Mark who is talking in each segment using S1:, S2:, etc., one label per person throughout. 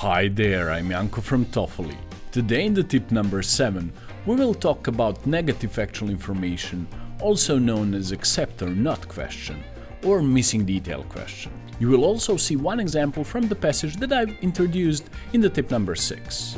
S1: Hi there, I'm Yanko from TOEFL. Today in the tip number 7, we will talk about negative factual information, also known as accept or not question, or missing detail question. You will also see one example from the passage that I've introduced in the tip number 6.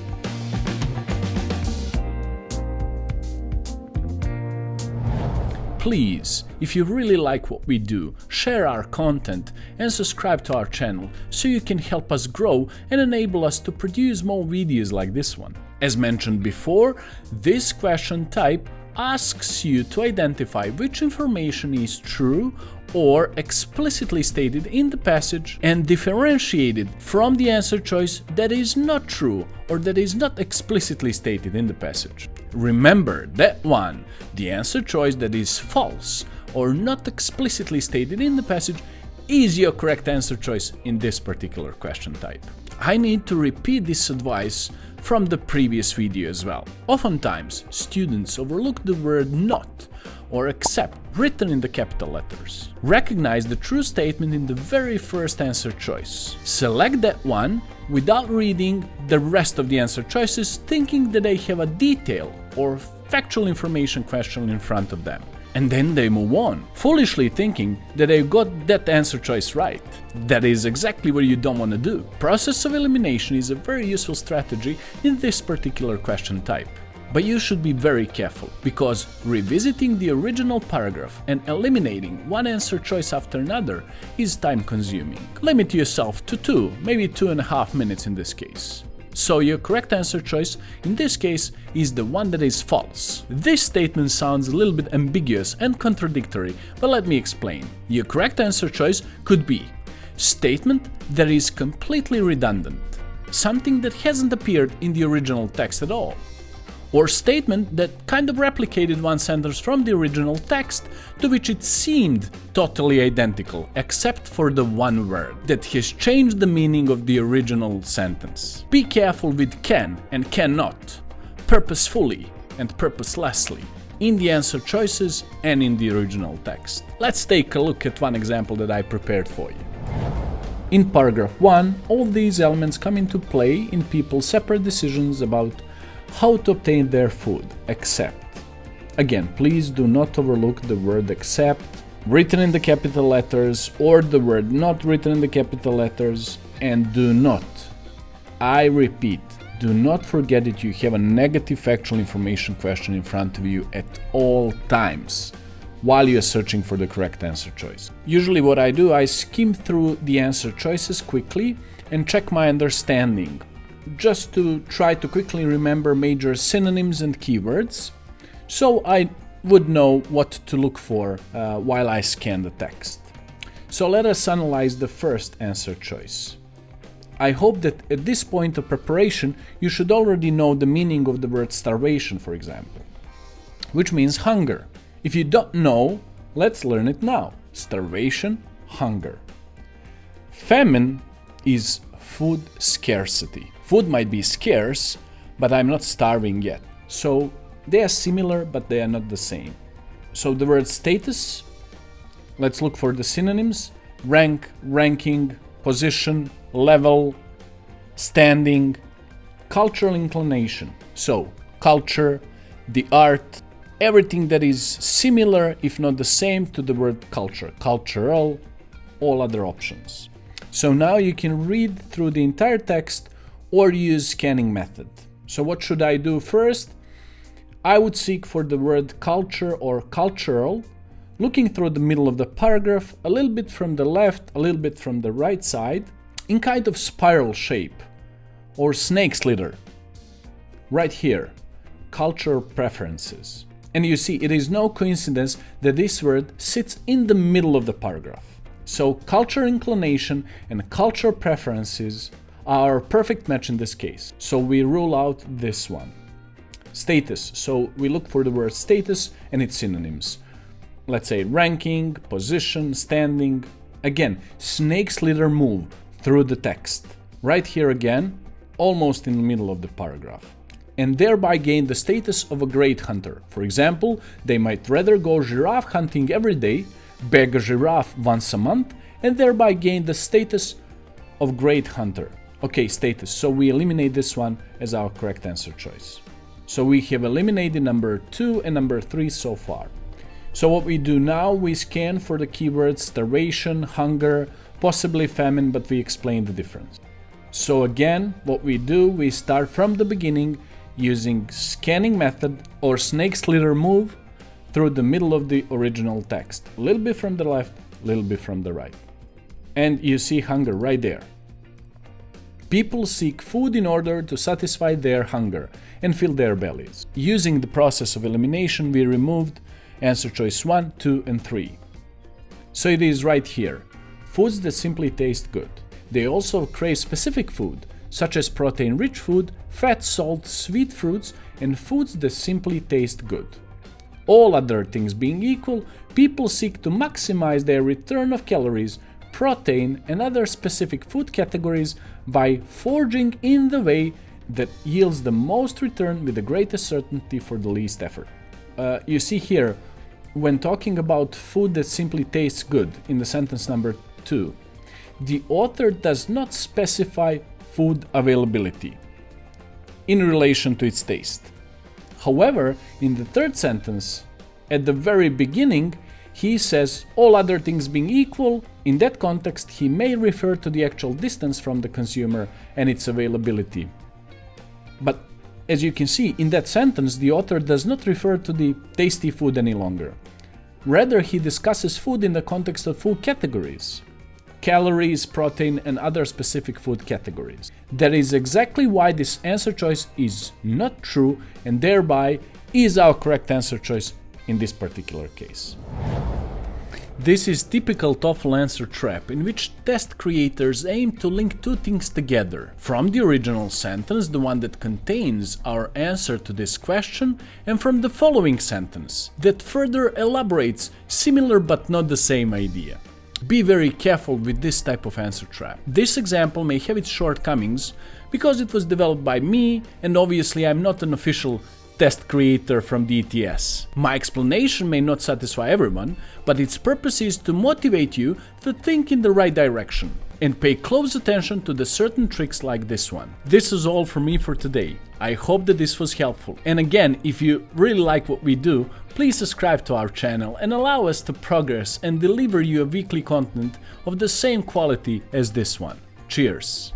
S1: Please, if you really like what we do, share our content and subscribe to our channel so you can help us grow and enable us to produce more videos like this one. As mentioned before, this question type asks you to identify which information is true or explicitly stated in the passage and differentiate it from the answer choice that is not true or that is not explicitly stated in the passage. Remember that one, the answer choice that is false or not explicitly stated in the passage is your correct answer choice in this particular question type. I need to repeat this advice from the previous video as well. Oftentimes, students overlook the word not or accept written in the capital letters. Recognize the true statement in the very first answer choice. Select that one without reading the rest of the answer choices, thinking that they have a detail or factual information question in front of them. And then they move on, foolishly thinking that they got that answer choice right. That is exactly what you don't want to do. Process of elimination is a very useful strategy in this particular question type. But you should be very careful, because revisiting the original paragraph and eliminating one answer choice after another is time-consuming. Limit yourself to 2, maybe 2.5 minutes in this case. So your correct answer choice in this case is the one that is false. This statement sounds a little bit ambiguous and contradictory, but let me explain. Your correct answer choice could be statement that is completely redundant, something that hasn't appeared in the original text at all, or statement that kind of replicated one sentence from the original text to which it seemed totally identical, except for the one word that has changed the meaning of the original sentence. Be careful with can and cannot, purposefully and purposelessly, in the answer choices and in the original text. Let's take a look at one example that I prepared for you. In paragraph 1, all these elements come into play in people's separate decisions about how to obtain their food, except. Again, please do not overlook the word except written in the capital letters or the word not written in the capital letters, and do not, I repeat, do not forget that you have a negative factual information question in front of you at all times while you're searching for the correct answer choice. Usually what I do, I skim through the answer choices quickly and check my understanding, just to try to quickly remember major synonyms and keywords, so I would know what to look for while I scan the text. So let us analyze the first answer choice. I hope that at this point of preparation you should already know the meaning of the word starvation, for example, which means hunger. If you don't know, let's learn it now. Starvation, hunger. Famine is food scarcity. Food might be scarce, but I'm not starving yet. So they are similar, but they are not the same. So the word status, let's look for the synonyms. Rank, ranking, position, level, standing, cultural inclination. So culture, the art, everything that is similar, if not the same, to the word culture. Cultural, all other options. So now you can read through the entire text or use scanning method. So what should I do first? I would seek for the word culture or cultural, looking through the middle of the paragraph, a little bit from the left, a little bit from the right side, in kind of spiral shape, or snake slither. Right here, cultural preferences. And you see, it is no coincidence that this word sits in the middle of the paragraph. So cultural inclination and cultural preferences are a perfect match in this case. So we rule out this one. Status. So we look for the word status and its synonyms. Let's say ranking, position, standing. Again, snake slither move through the text. Right here again, almost in the middle of the paragraph. And thereby gain the status of a great hunter. For example, they might rather go giraffe hunting every day, bag a giraffe once a month, and thereby gain the status of great hunter. Okay, status. So we eliminate this one as our correct answer choice. So we have eliminated number 2 and number 3 so far. So what we do now, we scan for the keywords starvation, hunger, possibly famine, but we explain the difference. So again, what we do, we start from the beginning using scanning method or snake slither move through the middle of the original text. A little bit from the left, a little bit from the right. And you see hunger right there. People seek food in order to satisfy their hunger and fill their bellies. Using the process of elimination, we removed answer choice 1, 2, and 3. So it is right here. Foods that simply taste good. They also crave specific food, such as protein-rich food, fat, salt, sweet fruits, and foods that simply taste good. All other things being equal, people seek to maximize their return of calories, protein, and other specific food categories by foraging in the way that yields the most return with the greatest certainty for the least effort. You see here, when talking about food that simply tastes good in the sentence number 2, the author does not specify food availability in relation to its taste. However, in the third sentence, at the very beginning, he says all other things being equal. In that context, he may refer to the actual distance from the consumer and its availability. But as you can see, in that sentence, the author does not refer to the tasty food any longer. Rather, he discusses food in the context of food categories: calories, protein, and other specific food categories. That is exactly why this answer choice is not true and thereby is our correct answer choice in this particular case. This is typical TOEFL answer trap in which test creators aim to link two things together. From the original sentence, the one that contains our answer to this question, and from the following sentence that further elaborates similar but not the same idea. Be very careful with this type of answer trap. This example may have its shortcomings because it was developed by me and obviously I'm not an official test creator from the ETS. My explanation may not satisfy everyone, but its purpose is to motivate you to think in the right direction and pay close attention to the certain tricks like this one. This is all from me for today. I hope that this was helpful. And again, if you really like what we do, please subscribe to our channel and allow us to progress and deliver you a weekly content of the same quality as this one. Cheers!